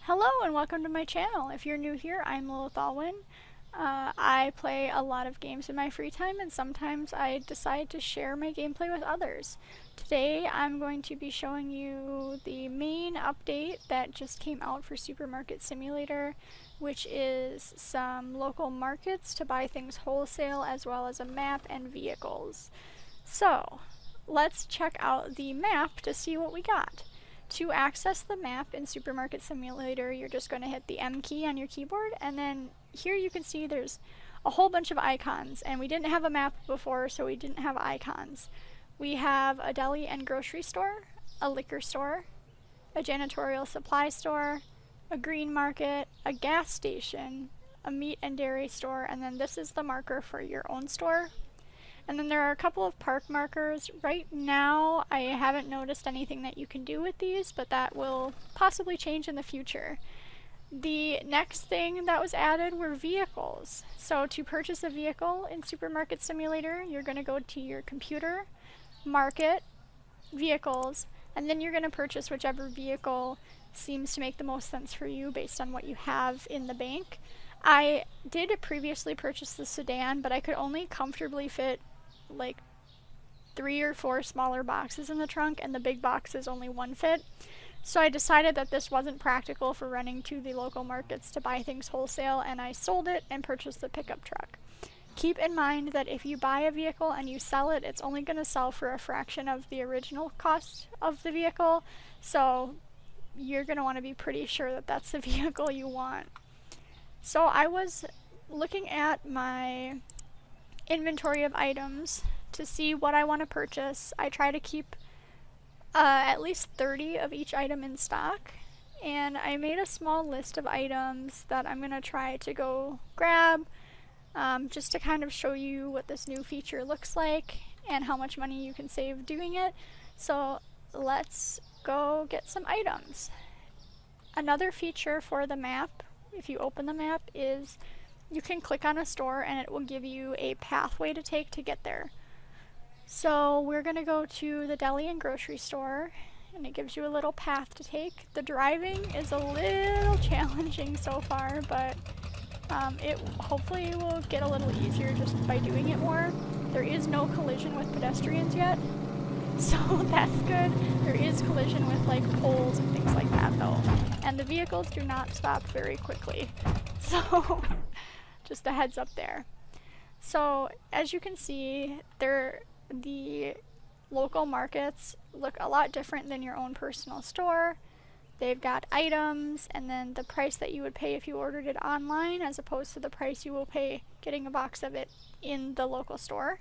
Hello and welcome to my channel. If you're new here, I'm Lilith. I play a lot of games in my free time, and sometimes I decide to share my gameplay with others. Today I'm going to be showing you the main update that just came out for Supermarket Simulator, which is some local markets to buy things wholesale, as well as a map and vehicles. So let's check out the map to see what we got. To access the map in Supermarket Simulator, you're just going to hit the M key on your keyboard, and then here you can see there's a whole bunch of icons, and we didn't have a map before, so we didn't have icons. We have a deli and grocery store, a liquor store, a janitorial supply store, a green market, a gas station, a meat and dairy store, and then this is the marker for your own store. And then there are a couple of park markers. Right now, I haven't noticed anything that you can do with these, but that will possibly change in the future. The next thing that was added were vehicles. So to purchase a vehicle in Supermarket Simulator, you're going to go to your computer, market, vehicles, and then you're going to purchase whichever vehicle seems to make the most sense for you based on what you have in the bank. I did previously purchase the sedan, but I could only comfortably fit like 3 or 4 smaller boxes in the trunk, and the big boxes only one fit. So I decided that this wasn't practical for running to the local markets to buy things wholesale, and I sold it and purchased the pickup truck. Keep in mind that if you buy a vehicle and you sell it, it's only going to sell for a fraction of the original cost of the vehicle, so you're going to want to be pretty sure that that's the vehicle you want. So I was looking at my inventory of items to see what I want to purchase. I try to keep at least 30 of each item in stock, and I made a small list of items that I'm going to try to go grab just to kind of show you what this new feature looks like and how much money you can save doing it. So let's go get some items. Another feature for the map, if you open the map, is you can click on a store and it will give you a pathway to take to get there. So we're going to go to the deli and grocery store, and it gives you a little path to take. The driving is a little challenging so far, but it hopefully will get a little easier just by doing it more. There is no collision with pedestrians yet, so that's good. There is collision with like poles and things like that though, and the vehicles do not stop very quickly, so just a heads up there. So as you can see, the local markets look a lot different than your own personal store. They've got items, and then the price that you would pay if you ordered it online, as opposed to the price you will pay getting a box of it in the local store.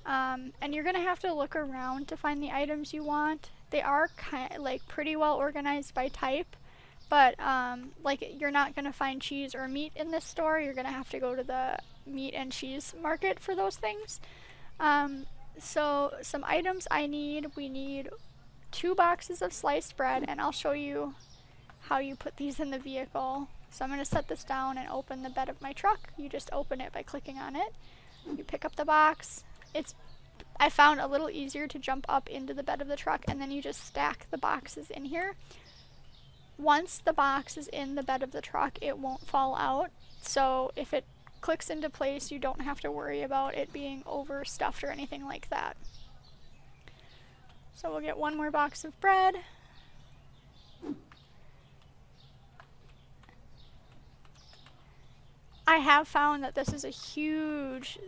And you're gonna have to look around to find the items you want. They are like pretty well organized by type, but like you're not gonna find cheese or meat in this store. You're gonna have to go to the meat and cheese market for those things. So some items we need 2 boxes of sliced bread, and I'll show you how you put these in the vehicle. So I'm gonna set this down and open the bed of my truck. You just open it by clicking on it. You pick up the box. I found a little easier to jump up into the bed of the truck, and then you just stack the boxes in here. Once the box is in the bed of the truck, it won't fall out, so if it clicks into place, you don't have to worry about it being overstuffed or anything like that. So we'll get 1 more box of bread. I have found that this is a huge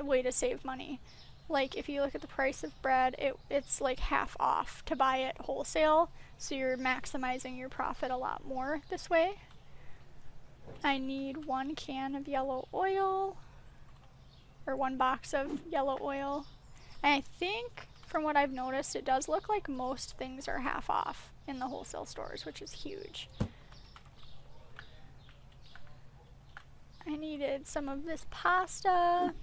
way to save money. Like if you look at the price of bread, it's like half off to buy it wholesale, so you're maximizing your profit a lot more this way. I need 1 can of yellow oil, or 1 box of yellow oil, and I think from what I've noticed, it does look like most things are half off in the wholesale stores, which is huge. I needed some of this pasta.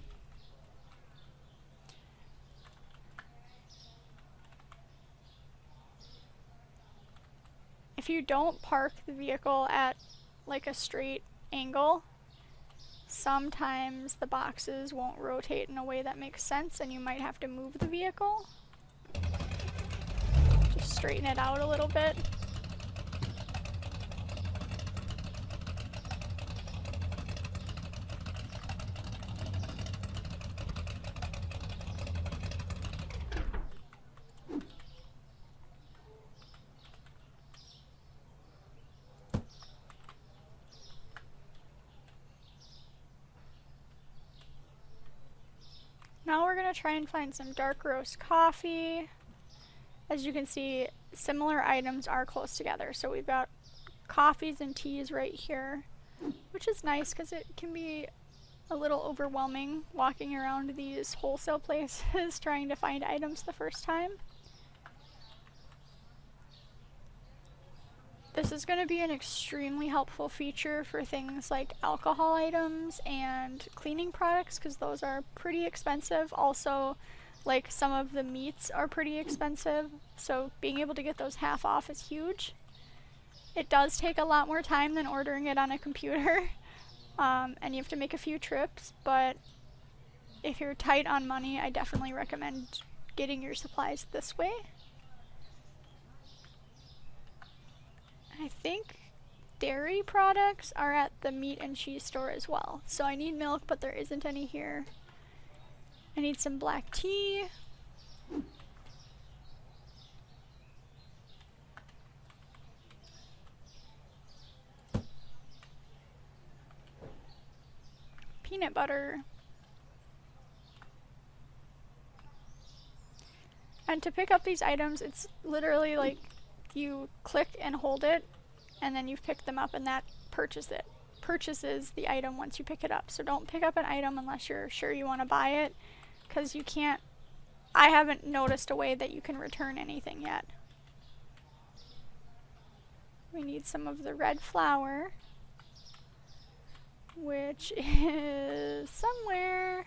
If you don't park the vehicle at like a straight angle, sometimes the boxes won't rotate in a way that makes sense, and you might have to move the vehicle. Just straighten it out a little bit. try and find some dark roast coffee. As you can see, similar items are close together. So we've got coffees and teas right here, which is nice because it can be a little overwhelming walking around these wholesale places trying to find items the first time. This is going to be an extremely helpful feature for things like alcohol items and cleaning products, because those are pretty expensive. Also, like, some of the meats are pretty expensive, so being able to get those half off is huge. It does take a lot more time than ordering it on a computer, and you have to make a few trips, but if you're tight on money, I definitely recommend getting your supplies this way. I think dairy products are at the meat and cheese store as well. So I need milk, but there isn't any here. I need some black tea. Peanut butter. And to pick up these items, it's literally like you click and hold it, and then you've picked them up, and that purchases the item once you pick it up. So don't pick up an item unless you're sure you want to buy it, because you can't, I haven't noticed a way that you can return anything yet. We need some of the red flour, which is somewhere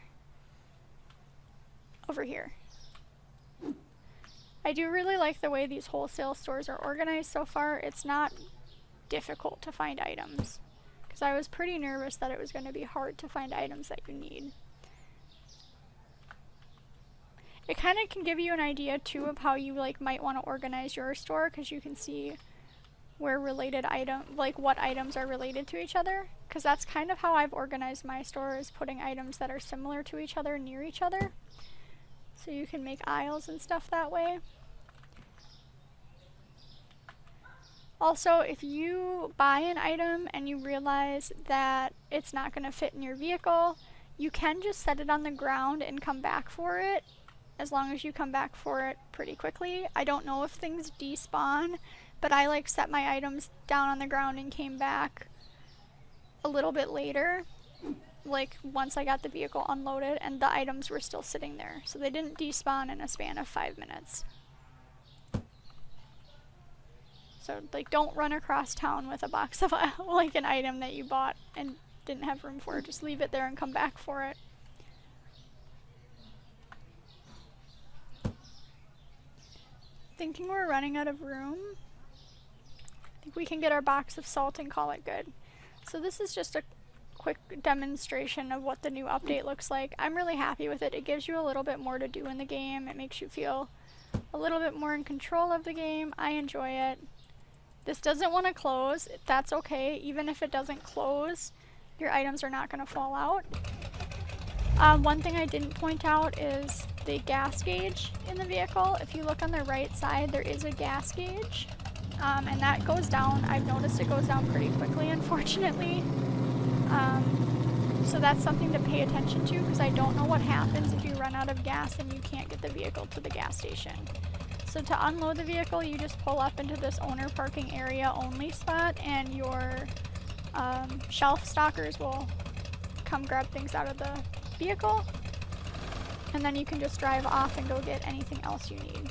over here. I do really like the way these wholesale stores are organized so far. It's not difficult to find items, because I was pretty nervous that it was going to be hard to find items that you need. It kind of can give you an idea too of how you might want to organize your store, because you can see where related what items are related to each other, because that's kind of how I've organized my store, is putting items that are similar to each other near each other, so you can make aisles and stuff that way. Also, if you buy an item and you realize that it's not going to fit in your vehicle, you can just set it on the ground and come back for it, as long as you come back for it pretty quickly. I don't know if things despawn, but I set my items down on the ground and came back a little bit later, once I got the vehicle unloaded, and the items were still sitting there. So they didn't despawn in a span of 5 minutes. So don't run across town with a box of an item that you bought and didn't have room for. Just leave it there and come back for it. Thinking we're running out of room. I think we can get our box of salt and call it good. So this is just a quick demonstration of what the new update looks like. I'm really happy with it. It gives you a little bit more to do in the game. It makes you feel a little bit more in control of the game. I enjoy it. This doesn't want to close. That's okay. Even if it doesn't close, your items are not going to fall out. One thing I didn't point out is the gas gauge in the vehicle. If you look on the right side, there is a gas gauge, and that goes down. I've noticed it goes down pretty quickly, unfortunately. So that's something to pay attention to, because I don't know what happens if you run out of gas and you can't get the vehicle to the gas station. So to unload the vehicle, you just pull up into this owner parking area only spot, and your shelf stockers will come grab things out of the vehicle, and then you can just drive off and go get anything else you need.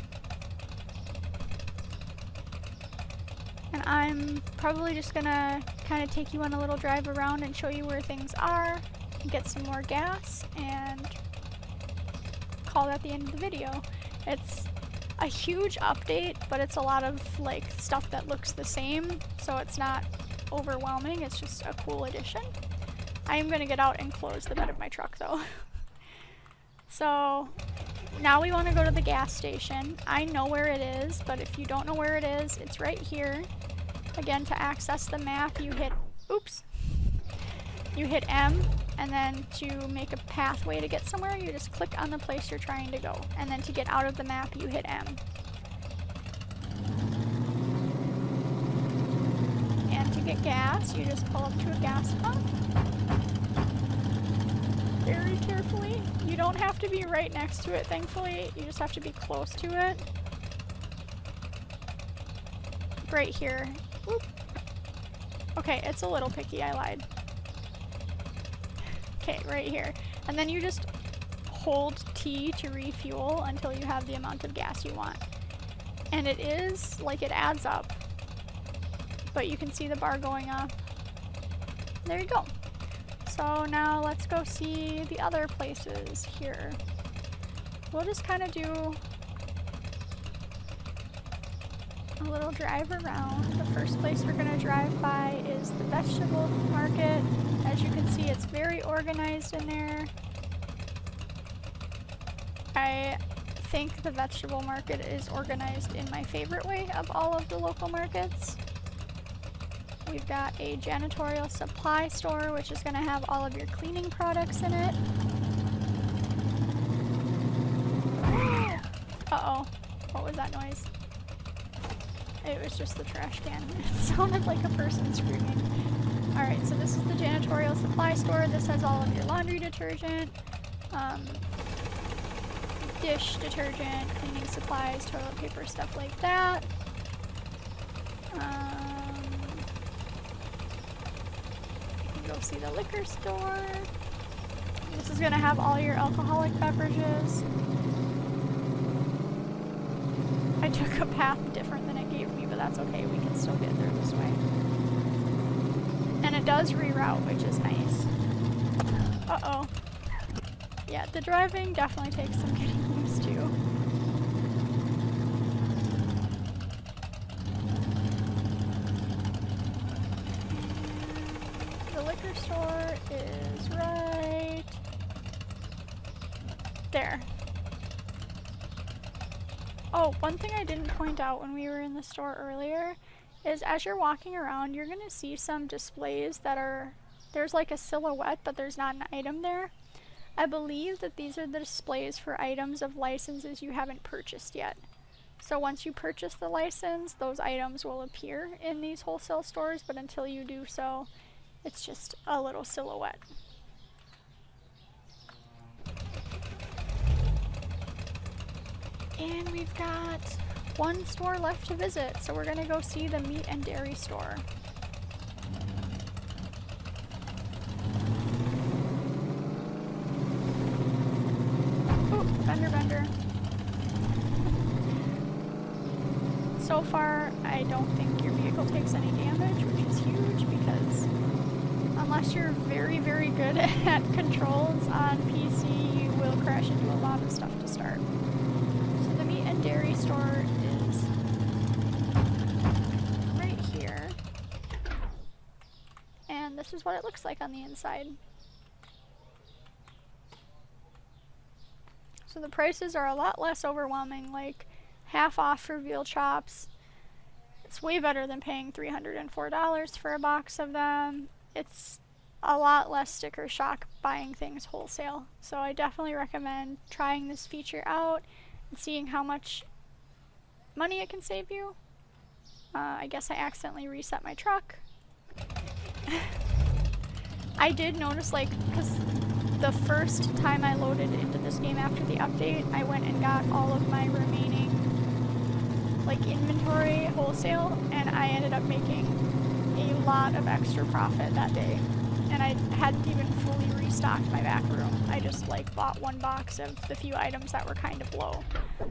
And I'm probably just gonna kind of take you on a little drive around and show you where things are, get some more gas, and call that the end of the video. It's a huge update, but it's a lot of stuff that looks the same, so it's not overwhelming. It's just a cool addition. I am going to get out and close the bed of my truck though. So now we want to go to the gas station. I know where it is, but if you don't know where it is, it's right here. Again, to access the map, you hit, you hit M, and then to make a pathway to get somewhere, you just click on the place you're trying to go. And then to get out of the map, you hit M. And to get gas, you just pull up to a gas pump. very carefully. You don't have to be right next to it, thankfully. You just have to be close to it. Right here. Whoop. Okay, it's a little picky, I lied. Okay, right here. And then you just hold T to refuel until you have the amount of gas you want. And it is, like, it adds up. But you can see the bar going up. There you go. So now let's go see the other places here. We'll just kind of do a little drive around. The first place we're going to drive by is the vegetable market. As you can see, it's very organized in there. I think the vegetable market is organized in my favorite way of all of the local markets. We've got a janitorial supply store, which is going to have all of your cleaning products in it. Uh-oh. What was that noise? It was just the trash can. It sounded like a person screaming. Alright, so this is the janitorial supply store. This has all of your laundry detergent, dish detergent, cleaning supplies, toilet paper, stuff like that. Go see the liquor store. This is going to have all your alcoholic beverages. I took a path different than it gave me, but that's okay. We can still get there this way. And it does reroute, which is nice. Uh-oh. Yeah, the driving definitely takes some getting used to. The liquor store is right there. Oh, one thing I didn't point out when we were in the store earlier is as you're walking around, you're going to see some displays that are, there's like a silhouette, but there's not an item there. I believe that these are the displays for items of licenses you haven't purchased yet. So once you purchase the license, those items will appear in these wholesale stores, but until you do so, it's just a little silhouette. And we've got one store left to visit, so we're gonna go see the meat and dairy store. Ooh, vendor. So far, I don't think your vehicle takes any damage, which is huge because unless you're very, very good at controls on PC, you will crash into a lot of stuff to start. So the meat and dairy store is right here. And this is what it looks like on the inside. So the prices are a lot less overwhelming, like half off for veal chops. It's way better than paying $304 for a box of them. It's a lot less sticker shock buying things wholesale. So I definitely recommend trying this feature out and seeing how much money it can save you. I guess I accidentally reset my truck. I did notice, like, because the first time I loaded into this game after the update, I went and got all of my remaining, like, inventory wholesale, and I ended up making a lot of extra profit that day. And I hadn't even fully restocked my back room. I just, like, bought one box of the few items that were kind of low.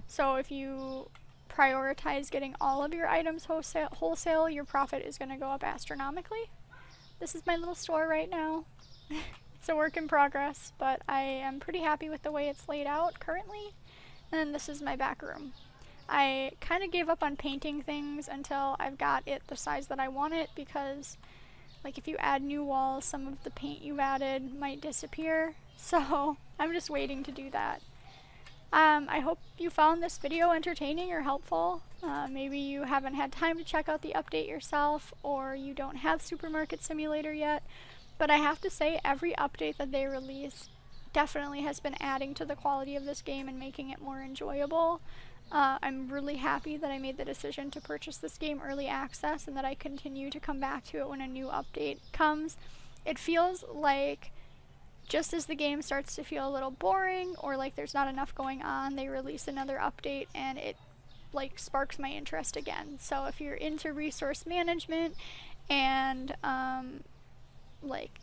So if you prioritize getting all of your items wholesale, your profit is going to go up astronomically. This is my little store right now. It's a work in progress, but I am pretty happy with the way it's laid out currently. And this is my back room. I kind of gave up on painting things until I've got it the size that I want it, because like if you add new walls, some of the paint you've added might disappear. So I'm just waiting to do that. I hope you found this video entertaining or helpful. Maybe you haven't had time to check out the update yourself, or you don't have Supermarket Simulator yet. But I have to say, every update that they release definitely has been adding to the quality of this game and making it more enjoyable. I'm really happy that I made the decision to purchase this game early access and that I continue to come back to it when a new update comes. It feels like just as the game starts to feel a little boring or like there's not enough going on, they release another update and it like sparks my interest again. So if you're into resource management and like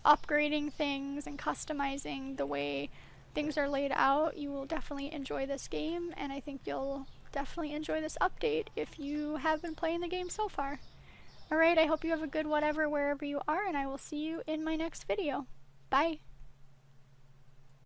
upgrading things and customizing the way things are laid out, you will definitely enjoy this game, and I think you'll definitely enjoy this update if you have been playing the game so far. Alright, I hope you have a good whatever wherever you are, and I will see you in my next video. Bye!